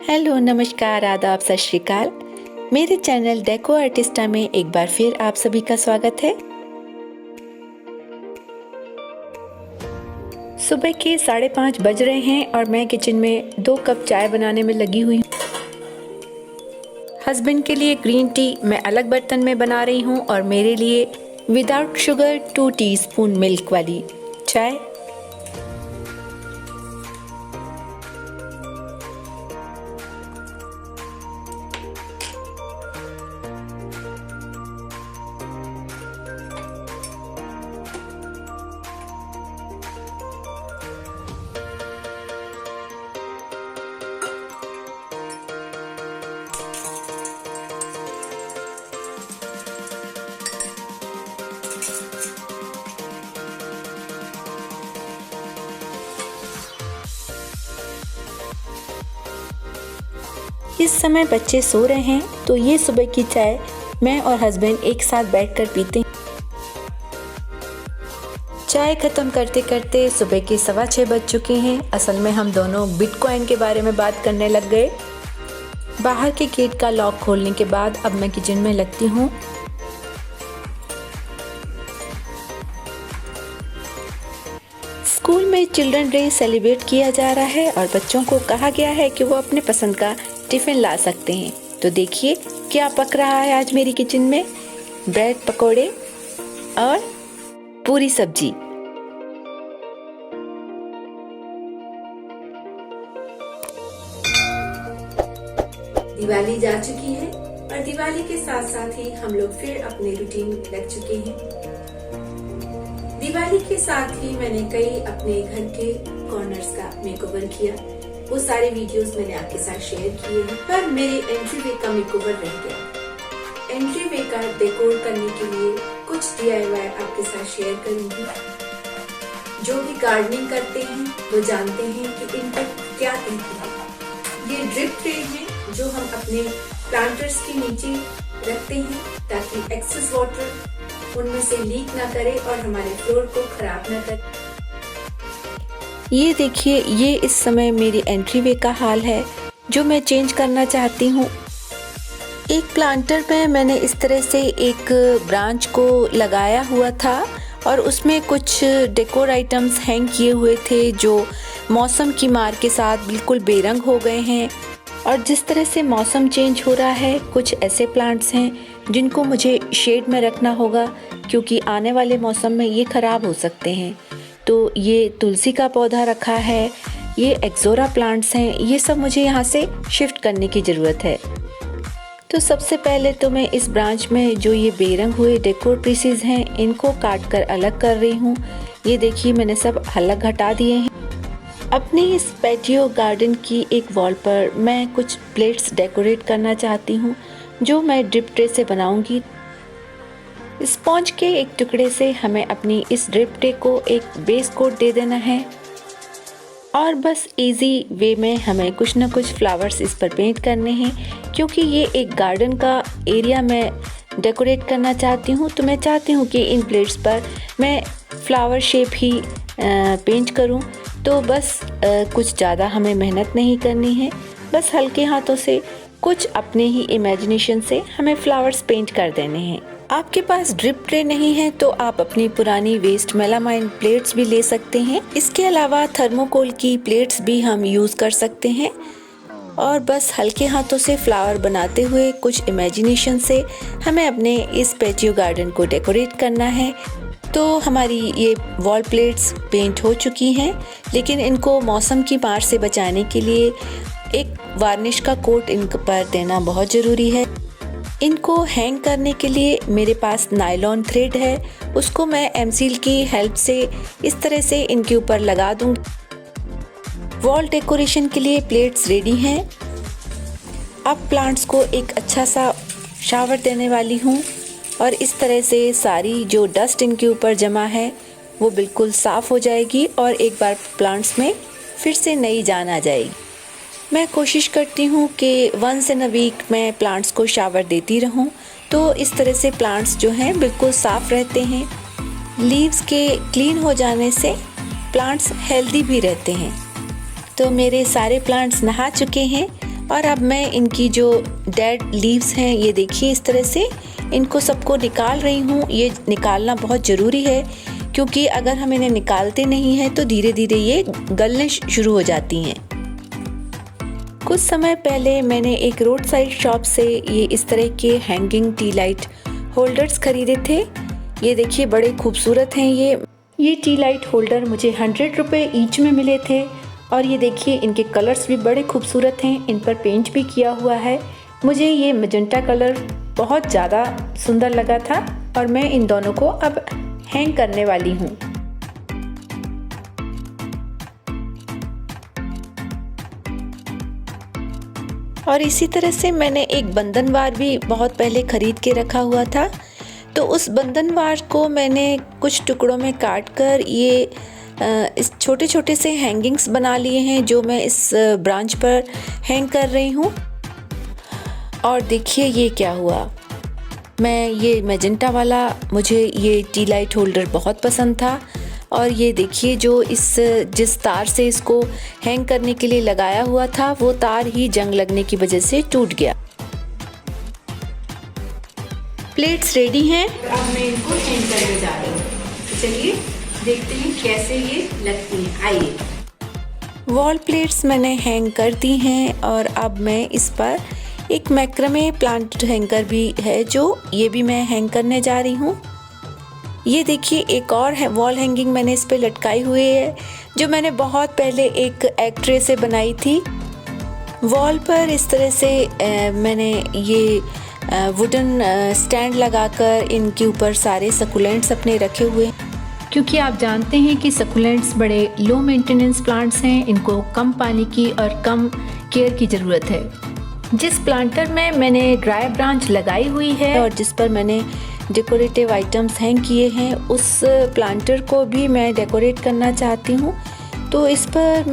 Hello, नमस्कार, आदाब, सत श्री अकाल। मेरे चैनल डेको आर्टिस्टा में एक बार फिर आप सभी का स्वागत है। सुबह के 5:30 बज रहे हैं और मैं किचन में 2 कप चाय बनाने में लगी हुई हूँ। हस्बैंड के लिए ग्रीन टी मैं अलग बर्तन में बना रही हूँ और मेरे लिए विदाउट शुगर 2 टीस्पून मिल्क वाली चाय। इस समय बच्चे सो रहे हैं तो ये सुबह की चाय मैं और हस्बैंड एक साथ बैठकर पीते हैं। चाय खत्म करते करते सुबह के 6:15 बज चुके हैं। असल में हम दोनों बिटकॉइन के बारे में बात करने लग गए। बाहर के गेट का लॉक खोलने के बाद अब मैं किचन में लगती हूँ। स्कूल में चिल्ड्रन डे सेलिब्रेट किया जा रहा है और बच्चों को कहा गया है कि वो अपने पसंद का टिफिन ला सकते हैं। तो देखिए क्या पक रहा है आज मेरी किचन में। ब्रेड पकोड़े और पूरी सब्जी। दिवाली जा चुकी है और दिवाली के साथ साथ ही हम लोग फिर अपने रूटीन में लग चुके हैं। दिवाली के साथ ही मैंने कई अपने घर के कॉर्नर्स का मेकओवर किया। वो सारे वीडियोस मैंने आपके साथ शेयर किए हैं, पर मेरे एंट्री वे का मेकओवर रह गया। एंट्री वे का डेकोर करने के लिए कुछ DIY आपके साथ शेयर करूंगी। जो भी गार्डनिंग करते हैं वो जानते हैं कि इनको क्या कहते हैं। ये ड्रिप ट्रे है जो हम अपने प्लांटर्स के नीचे रखते हैं ताकि एक्सेस वाटर उनमें से लीक ना करे और हमारे फ्लोर को खराब ना करे। ये देखिए, ये इस समय मेरी एंट्री वे का हाल है जो मैं चेंज करना चाहती हूँ। एक प्लांटर में मैंने इस तरह से एक ब्रांच को लगाया हुआ था और उसमें कुछ डेकोर आइटम्स हैंग किए हुए थे जो मौसम की मार के साथ बिल्कुल बेरंग हो गए हैं। और जिस तरह से मौसम चेंज हो रहा है, कुछ ऐसे प्लांट्स हैं जिनको मुझे शेड में रखना होगा क्योंकि आने वाले मौसम में ये ख़राब हो सकते हैं। तो ये तुलसी का पौधा रखा है, ये एक्सोरा प्लांट्स हैं, ये सब मुझे यहाँ से शिफ्ट करने की ज़रूरत है। तो सबसे पहले तो मैं इस ब्रांच में जो ये बेरंग हुए डेकोर पीसेस हैं इनको काट कर अलग कर रही हूँ। ये देखिए मैंने सब अलग हटा दिए हैं। अपनी इस पैटियो गार्डन की एक वॉल पर मैं कुछ प्लेट्स डेकोरेट करना चाहती हूँ जो मैं ड्रिप ट्रे से बनाऊँगी। स्पॉन्ज के एक टुकड़े से हमें अपनी इस ड्रिप ट्रे को एक बेस कोट दे देना है और बस इजी वे में हमें कुछ ना कुछ फ्लावर्स इस पर पेंट करने हैं। क्योंकि ये एक गार्डन का एरिया मैं डेकोरेट करना चाहती हूँ तो मैं चाहती हूँ कि इन प्लेट्स पर मैं फ्लावर शेप ही पेंट करूँ। तो बस कुछ ज़्यादा हमें मेहनत नहीं करनी है, बस हल्के हाथों से कुछ अपने ही इमेजिनेशन से हमें फ्लावर्स पेंट कर देने हैं। आपके पास ड्रिप ट्रे नहीं है तो आप अपनी पुरानी वेस्ट मेलामाइन प्लेट्स भी ले सकते हैं। इसके अलावा थर्मोकोल की प्लेट्स भी हम यूज़ कर सकते हैं और बस हल्के हाथों से फ्लावर बनाते हुए कुछ इमेजिनेशन से हमें अपने इस पैटियो गार्डन को डेकोरेट करना है। तो हमारी ये वॉल प्लेट्स पेंट हो चुकी हैं, लेकिन इनको मौसम की मार से बचाने के लिए एक वार्निश का कोट इन पर देना बहुत ज़रूरी है। इनको हैंग करने के लिए मेरे पास नायलॉन थ्रेड है, उसको मैं एमसील की हेल्प से इस तरह से इनके ऊपर लगा दूंगी। वॉल डेकोरेशन के लिए प्लेट्स रेडी हैं। अब प्लांट्स को एक अच्छा सा शावर देने वाली हूँ और इस तरह से सारी जो डस्ट इनके ऊपर जमा है वो बिल्कुल साफ़ हो जाएगी और एक बार प्लांट्स में फिर से नई जान आ जाएगी। मैं कोशिश करती हूँ कि वंस इन अ वीक मैं प्लांट्स को शावर देती रहूँ, तो इस तरह से प्लांट्स जो हैं बिल्कुल साफ़ रहते हैं। लीव्स के क्लीन हो जाने से प्लांट्स हेल्दी भी रहते हैं। तो मेरे सारे प्लांट्स नहा चुके हैं और अब मैं इनकी जो डेड लीव्स हैं, ये देखिए इस तरह से इनको सबको निकाल रही हूँ। ये निकालना बहुत ज़रूरी है क्योंकि अगर हम इन्हें निकालते नहीं हैं तो धीरे धीरे ये गलने शुरू हो जाती हैं। कुछ समय पहले मैंने एक रोड साइड शॉप से ये इस तरह के हैंगिंग टी लाइट होल्डर्स खरीदे थे। ये देखिए बड़े खूबसूरत हैं। ये टी लाइट होल्डर मुझे 100 रुपये ईच में मिले थे और ये देखिए इनके कलर्स भी बड़े खूबसूरत हैं। इन पर पेंट भी किया हुआ है। मुझे ये मैजेंटा कलर बहुत ज़्यादा सुंदर लगा था और मैं इन दोनों को अब हैंग करने वाली हूँ। और इसी तरह से मैंने एक बंधनवार भी बहुत पहले ख़रीद के रखा हुआ था। तो उस बंधनवार को मैंने कुछ टुकड़ों में काट कर ये इस छोटे छोटे से हैंगिंग्स बना लिए हैं जो मैं इस ब्रांच पर हैंग कर रही हूँ। और देखिए ये क्या हुआ। मैं ये मैजेंटा वाला, मुझे ये टी लाइट होल्डर बहुत पसंद था और ये देखिए जो जिस तार से इसको हैंग करने के लिए लगाया हुआ था वो तार ही जंग लगने की वजह से टूट गया। प्लेट्स रेडी हैं। अब मैं इनको हैंग करने जा रही हूँ। तो चलिए देखते हैं कैसे ये लगती हैं। आइए। वॉल प्लेट्स मैंने हैंग कर दी हैं और अब मैं इस पर एक मैक्रमे प्लांट हैंगर भी है जो ये भी मैं हैंग करने जा रही हूँ। ये देखिए एक और है वॉल हैंगिंग मैंने इस पे लटकाई हुई है जो मैंने बहुत पहले एक एग ट्रे से बनाई थी। वॉल पर इस तरह से मैंने ये वुडन स्टैंड लगाकर इनके ऊपर सारे सकुलेंट्स अपने रखे हुए हैं क्योंकि आप जानते हैं कि सकुलेंट्स बड़े लो मेंटेनेंस प्लांट्स हैं। इनको कम पानी की और कम केयर की ज़रूरत है। जिस प्लांटर में मैंने ड्राई ब्रांच लगाई हुई है और जिस पर मैंने डेकोरेटिव आइटम्स हैंग किए हैं उस प्लांटर को भी मैं डेकोरेट करना चाहती हूँ। तो इस पर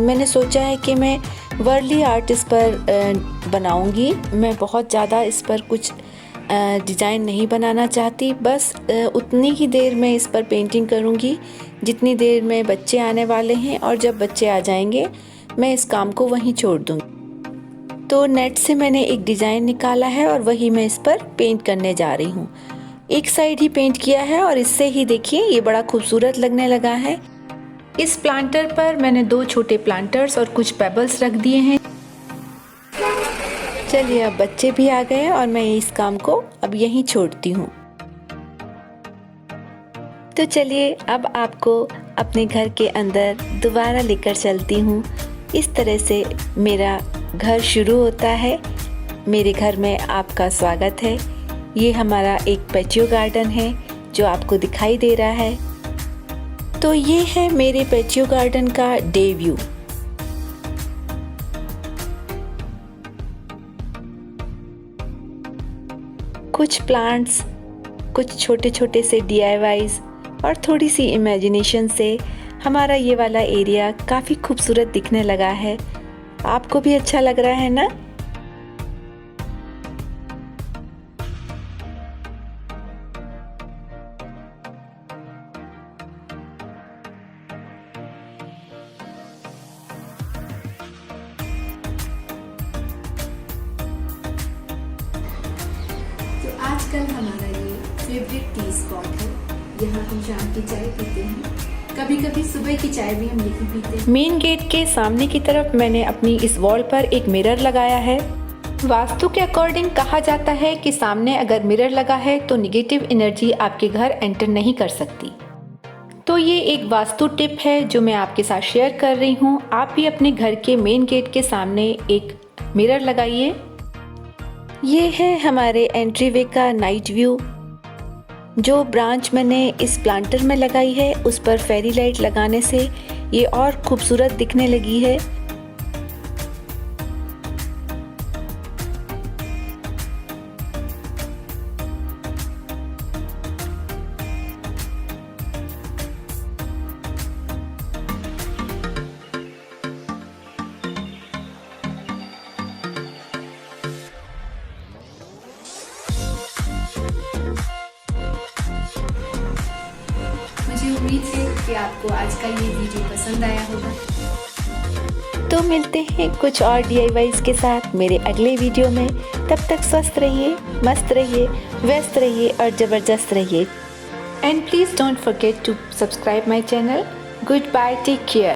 मैंने सोचा है कि मैं वर्ली आर्ट इस पर बनाऊंगी। मैं बहुत ज़्यादा इस पर कुछ डिज़ाइन नहीं बनाना चाहती, बस उतनी ही देर में इस पर पेंटिंग करूँगी जितनी देर में बच्चे आने वाले हैं और जब बच्चे आ जाएंगे मैं इस काम को वहीं छोड़ दूँगी। तो नेट से मैंने एक डिज़ाइन निकाला है और वही मैं इस पर पेंट करने जा रही हूँ। एक साइड ही पेंट किया है और इससे ही देखिए ये बड़ा खूबसूरत लगने लगा है। इस प्लांटर पर मैंने 2 छोटे प्लांटर्स और कुछ पेबल्स रख दिए हैं। चलिए अब बच्चे भी आ गए और मैं इस काम को अब यहीं छोड़ती हूँ। तो चलिए अब आपको अपने घर के अंदर दोबारा लेकर चलती हूँ। इस तरह से मेरा घर शुरू होता है। मेरे घर में आपका स्वागत है। ये हमारा एक पैटियो गार्डन है जो आपको दिखाई दे रहा है। तो ये है मेरे पैटियो गार्डन का डे व्यू। कुछ प्लांट्स, कुछ छोटे छोटे से DIYs और थोड़ी सी इमेजिनेशन से हमारा ये वाला एरिया काफ़ी खूबसूरत दिखने लगा है। आपको भी अच्छा लग रहा है ना? तो आजकल हमारा ये फेवरेट टी स्पॉट है। यहाँ हम शाम की चाय पीते हैं, कभी कभी सुबह की चाय भी हम यहीं पीते हैं। मेन गेट के सामने की तरफ मैंने अपनी इस वॉल पर एक मिरर लगाया है। वास्तु के अकॉर्डिंग कहा जाता है कि सामने अगर मिरर लगा है तो निगेटिव एनर्जी आपके घर एंटर नहीं कर सकती। तो ये एक वास्तु टिप है जो मैं आपके साथ शेयर कर रही हूँ। आप भी अपने घर के मेन गेट के सामने एक मिरर लगाइए। ये है हमारे एंट्री वे का नाइट व्यू। जो ब्रांच मैंने इस प्लांटर में लगाई है उस पर फेरी लाइट लगाने से ये और खूबसूरत दिखने लगी है। मुझे उम्मीद है कि आपको आज का ये वीडियो पसंद आया होगा। तो मिलते हैं कुछ और DIYs के साथ मेरे अगले वीडियो में। तब तक स्वस्थ रहिए, मस्त रहिए, व्यस्त रहिए और ज़बरदस्त रहिए। And please don't forget to subscribe my channel. Goodbye, take care.